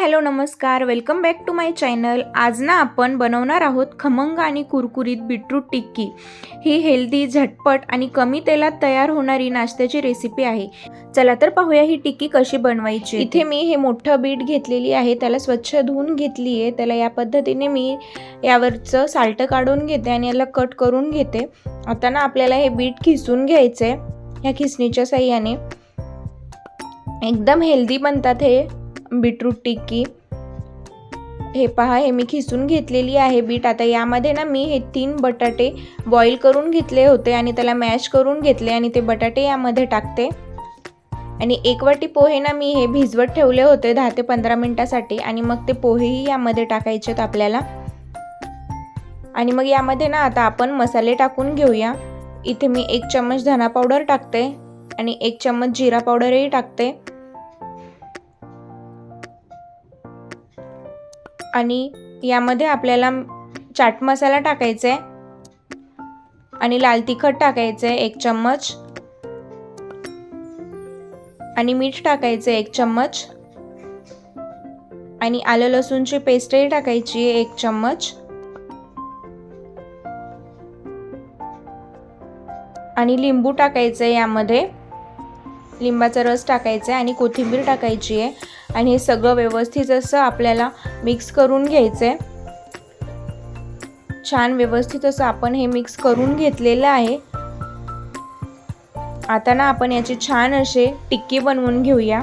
Hello नमस्कार, welcome back to my channel. आज ना आपण बनवणार आहोत खमंग आणि कुरकुरीत बीटरूट टिक्की। ही हेल्दी, झटपट आणि कमी तेलात तयार होणारी नाश्त्याची रेसिपी आहे। चला तर पाहूया ही टिक्की कशी बनवायची। इथे मी हे मोठं बीट घेतलेली आहे, त्याला स्वच्छ धुवून घेतली आहे। त्याला या पद्धतीने मी यावरचं साल्ट काढून घेते आणि याला कट करून घेते। आता ना आपल्याला हे बीट खिसून घ्यायचे। या खिसणीच्या साहाय्याने एकदम हेल्दी बनतात हे बीटरूट टिक्की। हे पहा, हे मी खिसून घेतलेली आहे बीट। आता यामध्ये ना मी हे 3 बटाटे बॉईल करून घेतले होते आणि त्याला मॅश करून घेतले आणि ते बटाटे यामध्ये टाकते। आणि 1 वाटी पोहे ना मी हे भिजवत ठेवले होते 10 ते 15 मिनिटासाठी आणि मग ते पोहेही यामध्ये टाकायचेत आपल्याला। आणि मग यामध्ये ना आता आपण मसाले टाकून घेऊया। इथे मी 1 चम्मच धना पावडर टाकते आणि 1 चम्मच जिरा पावडरही टाकते। आणि यामध्ये आपल्याला चाट मसाला टाकायचा आहे आणि लाल तिखट टाकायचं आहे 1 चम्मच आणि मीठ टाकायचं 1 चम्मच आणि आलं लसूणची पेस्टही टाकायची आहे 1 चम्मच आणि लिंबू टाकायचं आहे। यामध्ये लिंबाचा रस टाकायचा आहे आणि कोथिंबीर टाकायची आहे आणि हे सगळं व्यवस्थित असं आपल्याला मिक्स करून घ्यायचं आहे। छान व्यवस्थित असं आपण हे मिक्स करून घेतलेलं आहे। आता ना आपण याची छान असे टिक्की बनवून घेऊया।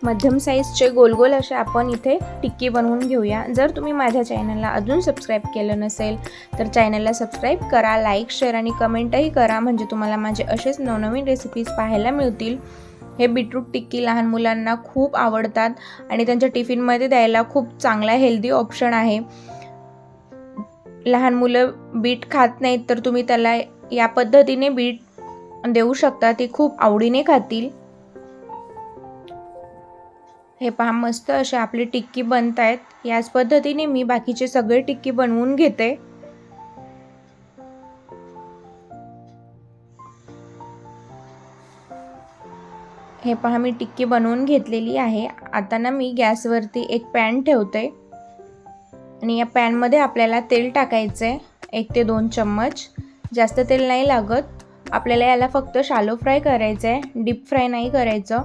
मध्यम साईजचे गोल गोल असे आपण इथे टिक्की बनवून घेऊया। जर तुम्ही माझ्या चॅनलला अजून सबस्क्राईब केलं नसेल तर चॅनलला सबस्क्राईब करा, लाईक, शेअर आणि कमेंटही करा, म्हणजे तुम्हाला माझे असेच नवनवीन रेसिपीज पाहायला मिळतील। हे बीटरूट टिक्की लहान मुलांना खूप आवडतात आणि त्यांच्या टिफिनमध्ये द्यायला खूप चांगला हेल्दी ऑप्शन आहे। लहान मुलं बीट खात नाहीत तर तुम्ही त्याला या पद्धतीने बीट देऊ शकता, ते खूप आवडीने खातील। हे पहा, मस्त असे आपली टिक्की बनत आहेत। याच पद्धतीने मी बाकीचे सगळे टिक्की बनवून घेते। हे पहा, मी टिक्की बनवून घेतलेली आहे। आता ना मी गॅसवरती एक पॅन ठेवते आणि या पॅनमध्ये आपल्याला तेल टाकायचे 1 ते 2 चम्मच। जास्त तेल नाही लागत आपल्याला, याला फक्त शॅलो फ्राय करायचं आहे, डीप फ्राय नाही करायचं।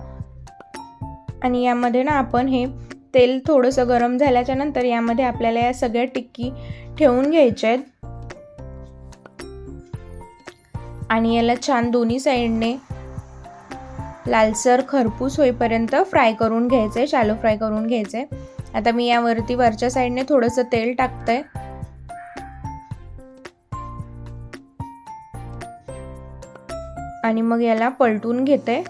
आणि यामध्ये ना आपण हे तेल थोडंसं गरम झाल्याच्या नंतर यामध्ये आपल्याला या सगळ्या टिक्की ठेवून घ्यायच्या आहेत आणि याला छान दोन्ही साईडने लालसर खरपूस होईपर्यंत फ्राय करून घ्यायचे, शॅलो फ्राय करून घ्यायचे। आता मी यावरती वरच्या साईडने थोडंसं तेल टाकते आणि मग याला पलटून घेते।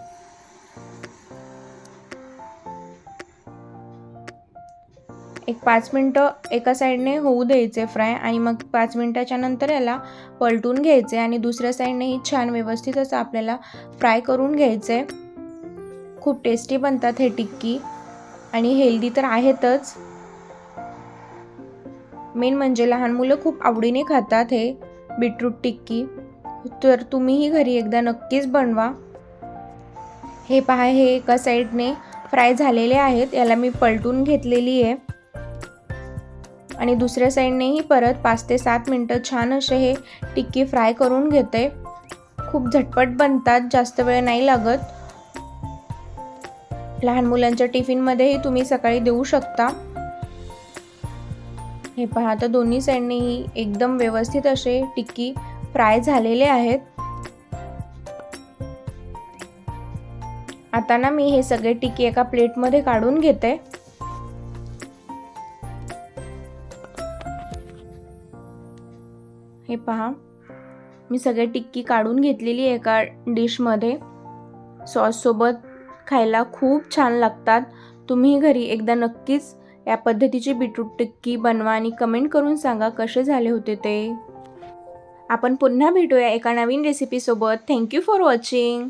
एक 5 मिनिटं एका साईडने होऊ द्यायचे फ्राय आणि मग 5 मिनिटाच्या नंतर याला पलटून घ्यायचे आणि दुसऱ्या साईडनेही छान व्यवस्थित असं आपल्याला फ्राय करून घ्यायचे। खूप टेस्टी बनतात हे टिक्की आणि हेल्दी तर आहेतच। मेन म्हणजे लहान मुलं खूप आवडीने खातात हे बीटरूट टिक्की, तर तुम्हीही घरी एकदा नक्कीच बनवा। हे पहा, हे एका साईडने फ्राय झालेले आहेत, याला मी पलटून घेतलेली आहे आणि दुसऱ्या साईडनेही परत 5 ते 7 मिनिटं छान असे हे टिक्की फ्राय करून घेते। खूप झटपट बनतात, जास्त वेळ नाही लागत। लहान मुलांच्या टिफिनमध्येही तुम्ही सकाळी देऊ शकता। हे पहा, तर दोन्ही साईडनेही एकदम व्यवस्थित असे टिक्की फ्राय झालेले आहेत। आता ना मी हे सगळे टिक्की एका प्लेटमध्ये काढून घेते। हे पहा, मी सगळे टिक्की काढून घेतलेली आहे एका डिशमध्ये। सॉस सोबत खायला खूप छान लागतात। तुम्ही घरी एकदा नक्कीच या पद्धतीची बीटरूट टिक्की बनवा आणि कमेंट करून सांगा कसे झाले होते ते। आपण पुन्हा भेटूया एका नवीन रेसिपी सोबत। Thank you for watching.